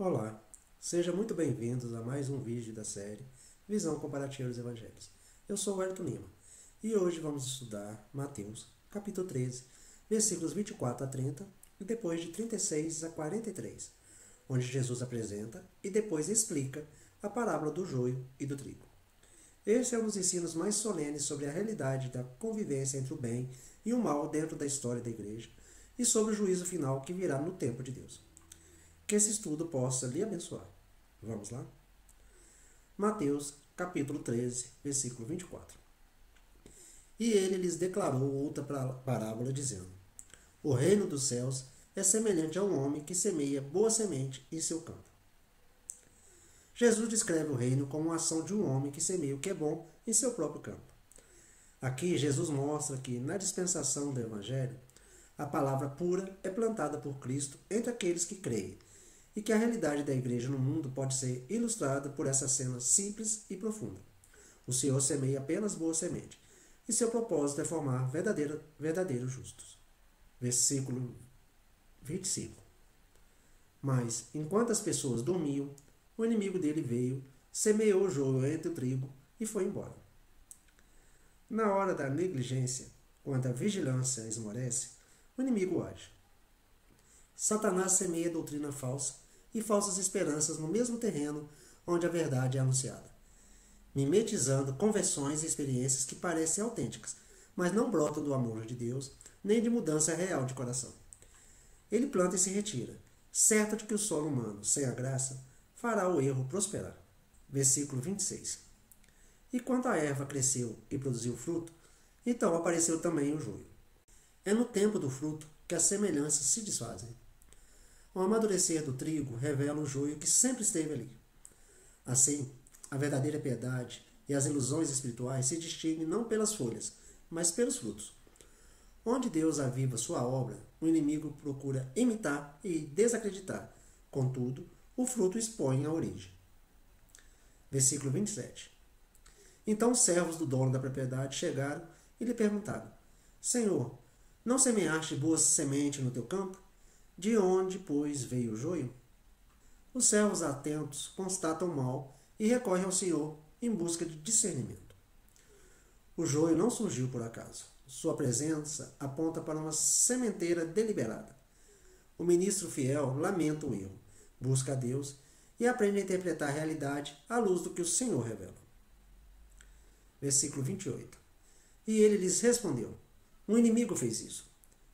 Olá, sejam muito bem-vindos a mais um vídeo da série Visão Comparativa dos Evangelhos. Eu sou o Wellington Lima e hoje vamos estudar Mateus, capítulo 13, versículos 24 a 30 e depois de 36 a 43, onde Jesus apresenta e depois explica a parábola do joio e do trigo. Esse é um dos ensinos mais solenes sobre a realidade da convivência entre o bem e o mal dentro da história da igreja e sobre o juízo final que virá no tempo de Deus. Que esse estudo possa lhe abençoar. Vamos lá? Mateus, capítulo 13, versículo 24. E ele lhes declarou outra parábola, dizendo: O reino dos céus é semelhante a um homem que semeia boa semente em seu campo. Jesus descreve o reino como a ação de um homem que semeia o que é bom em seu próprio campo. Aqui, Jesus mostra que, na dispensação do Evangelho, a palavra pura é plantada por Cristo entre aqueles que creem, e que a realidade da igreja no mundo pode ser ilustrada por essa cena simples e profunda. O Senhor semeia apenas boa semente, e seu propósito é formar verdadeiros justos. Versículo 25. Mas, enquanto as pessoas dormiam, o inimigo dele veio, semeou o joio entre o trigo e foi embora. Na hora da negligência, quando a vigilância esmorece, o inimigo age. Satanás semeia doutrina falsa e falsas esperanças no mesmo terreno onde a verdade é anunciada, mimetizando conversões e experiências que parecem autênticas, mas não brotam do amor de Deus, nem de mudança real de coração. Ele planta e se retira, certo de que o solo humano, sem a graça, fará o erro prosperar. Versículo 26. E quando a erva cresceu e produziu fruto, então apareceu também o joio. É no tempo do fruto que as semelhanças se desfazem. O amadurecer do trigo revela o joio que sempre esteve ali. Assim, a verdadeira piedade e as ilusões espirituais se distinguem não pelas folhas, mas pelos frutos. Onde Deus aviva sua obra, o inimigo procura imitar e desacreditar. Contudo, o fruto expõe a origem. Versículo 27. Então os servos do dono da propriedade chegaram e lhe perguntaram: Senhor, não semeaste boa semente no teu campo? De onde, pois, veio o joio? Os servos atentos constatam o mal e recorrem ao Senhor em busca de discernimento. O joio não surgiu por acaso. Sua presença aponta para uma sementeira deliberada. O ministro fiel lamenta o erro, busca a Deus e aprende a interpretar a realidade à luz do que o Senhor revela. Versículo 28. E ele lhes respondeu: Um inimigo fez isso.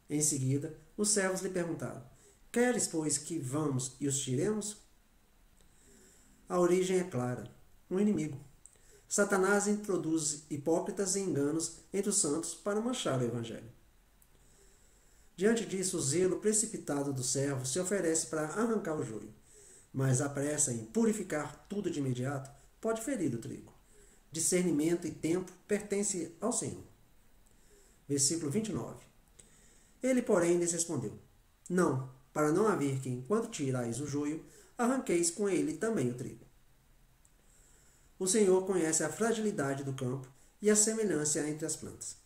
Em seguida, os servos lhe perguntaram: Queres, pois, que vamos e os tiremos? A origem é clara: um inimigo. Satanás introduz hipócritas e enganos entre os santos para manchar o Evangelho. Diante disso, o zelo precipitado do servo se oferece para arrancar o joio, mas a pressa em purificar tudo de imediato pode ferir o trigo. Discernimento e tempo pertencem ao Senhor. Versículo 29. Ele, porém, lhes respondeu: Não, para não haver que, enquanto tirais o joio, arranqueis com ele também o trigo. O Senhor conhece a fragilidade do campo e a semelhança entre as plantas.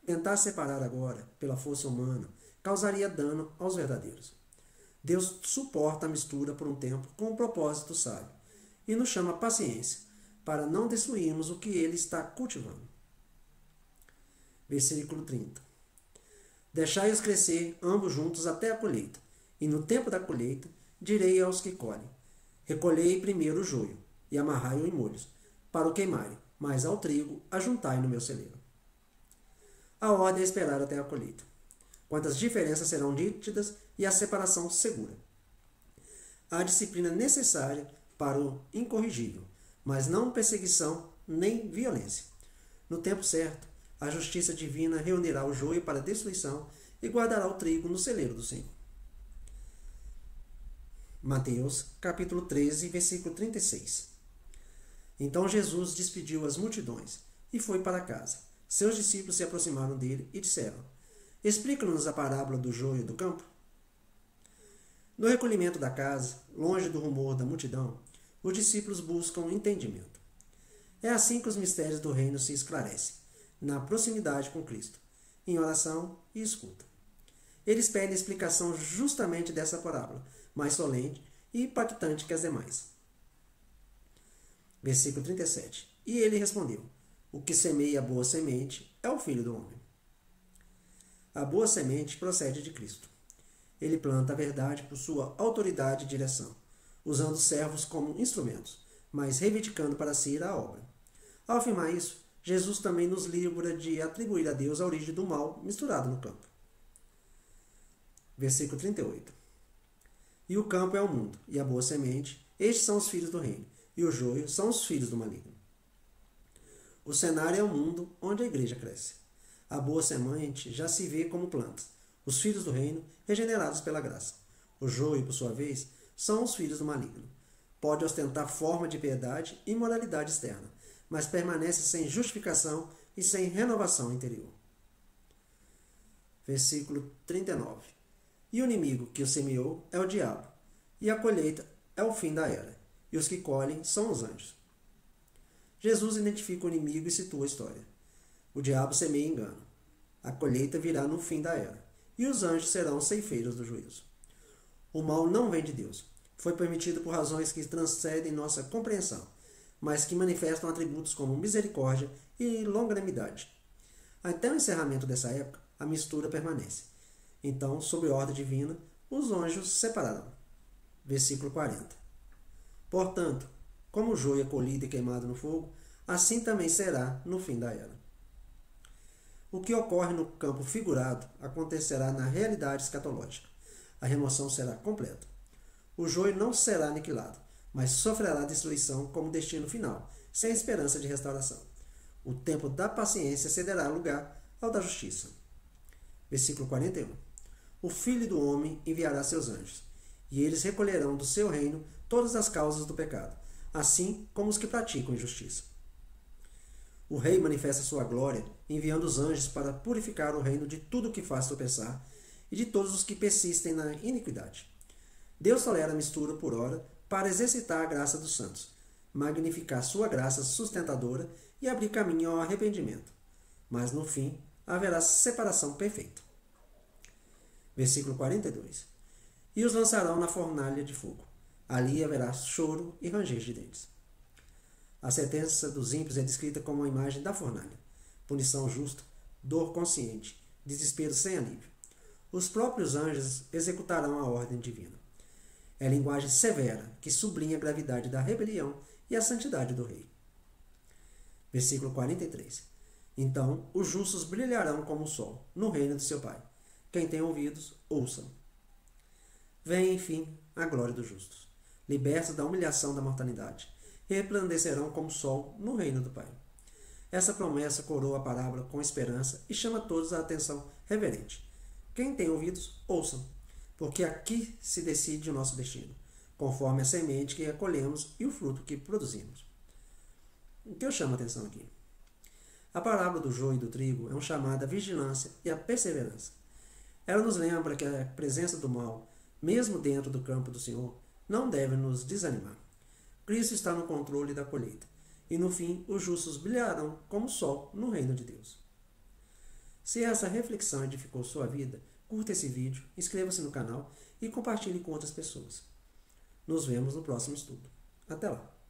Tentar separar agora, pela força humana, causaria dano aos verdadeiros. Deus suporta a mistura por um tempo com um propósito sábio e nos chama a paciência, para não destruirmos o que ele está cultivando. Versículo 30. Deixai-os crescer ambos juntos até a colheita, e no tempo da colheita direi aos que colhem: Recolhei primeiro o joio, e amarrai-o em molhos, para o queimarem, mas ao trigo ajuntai no meu celeiro. A ordem é esperar até a colheita, quando as diferenças serão nítidas e a separação segura. Há a disciplina necessária para o incorrigível, mas não perseguição nem violência. No tempo certo, a justiça divina reunirá o joio para a destruição e guardará o trigo no celeiro do Senhor. Mateus, capítulo 13, versículo 36. Então Jesus despediu as multidões e foi para casa. Seus discípulos se aproximaram dele e disseram: Explica-nos a parábola do joio do campo. No recolhimento da casa, longe do rumor da multidão, os discípulos buscam entendimento. É assim que os mistérios do reino se esclarecem, na proximidade com Cristo, em oração e escuta. Eles pedem explicação justamente dessa parábola, mais solene, e impactante que as demais. Versículo 37. E ele respondeu: o que semeia a boa semente é o Filho do Homem. A boa semente procede de Cristo. Ele planta a verdade por sua autoridade e direção, usando os servos como instrumentos, mas reivindicando para si a obra. Ao afirmar isso, Jesus também nos livra de atribuir a Deus a origem do mal misturado no campo. Versículo 38. E o campo é o mundo, e a boa semente, estes são os filhos do reino, e o joio são os filhos do maligno. O cenário é o mundo onde a igreja cresce. A boa semente já se vê como plantas, os filhos do reino regenerados pela graça. O joio, por sua vez, são os filhos do maligno. Pode ostentar forma de piedade e moralidade externa, mas permanece sem justificação e sem renovação interior. Versículo 39. E o inimigo que o semeou é o diabo, e a colheita é o fim da era, e os que colhem são os anjos. Jesus identifica o inimigo e situa a história. O diabo semeia engano. A colheita virá no fim da era, e os anjos serão ceifeiros do juízo. O mal não vem de Deus. Foi permitido por razões que transcendem nossa compreensão, mas que manifestam atributos como misericórdia e longanimidade. Até o encerramento dessa época, a mistura permanece. Então, sob ordem divina, os anjos se separarão. Versículo 40. Portanto, como o joio é colhido e queimado no fogo, assim também será no fim da era. O que ocorre no campo figurado acontecerá na realidade escatológica. A remoção será completa. O joio não será aniquilado, mas sofrerá destruição como destino final, sem esperança de restauração. O tempo da paciência cederá lugar ao da justiça. Versículo 41. O Filho do Homem enviará seus anjos, e eles recolherão do seu reino todas as causas do pecado, assim como os que praticam injustiça. O rei manifesta sua glória, enviando os anjos para purificar o reino de tudo o que faz tropeçar e de todos os que persistem na iniquidade. Deus tolera a mistura por hora para exercitar a graça dos santos, magnificar sua graça sustentadora e abrir caminho ao arrependimento. Mas no fim haverá separação perfeita. Versículo 42. E os lançarão na fornalha de fogo. Ali haverá choro e ranger de dentes. A sentença dos ímpios é descrita como uma imagem da fornalha. Punição justa, dor consciente, desespero sem alívio. Os próprios anjos executarão a ordem divina. É linguagem severa que sublinha a gravidade da rebelião e a santidade do rei. Versículo 43. Então os justos brilharão como o sol no reino de seu Pai. Quem tem ouvidos, ouçam. Vem, enfim, a glória dos justos. Libertos da humilhação da mortalidade, resplandecerão como sol no reino do Pai. Essa promessa coroa a parábola com esperança e chama todos a atenção reverente. Quem tem ouvidos, ouçam, porque aqui se decide o nosso destino, conforme a semente que recolhemos e o fruto que produzimos. O que eu chamo a atenção aqui? A parábola do joio e do trigo é um chamado à vigilância e à perseverança. Ela nos lembra que a presença do mal, mesmo dentro do campo do Senhor, não deve nos desanimar. Cristo está no controle da colheita, e no fim os justos brilharão como o sol no reino de Deus. Se essa reflexão edificou sua vida, curta esse vídeo, inscreva-se no canal e compartilhe com outras pessoas. Nos vemos no próximo estudo. Até lá!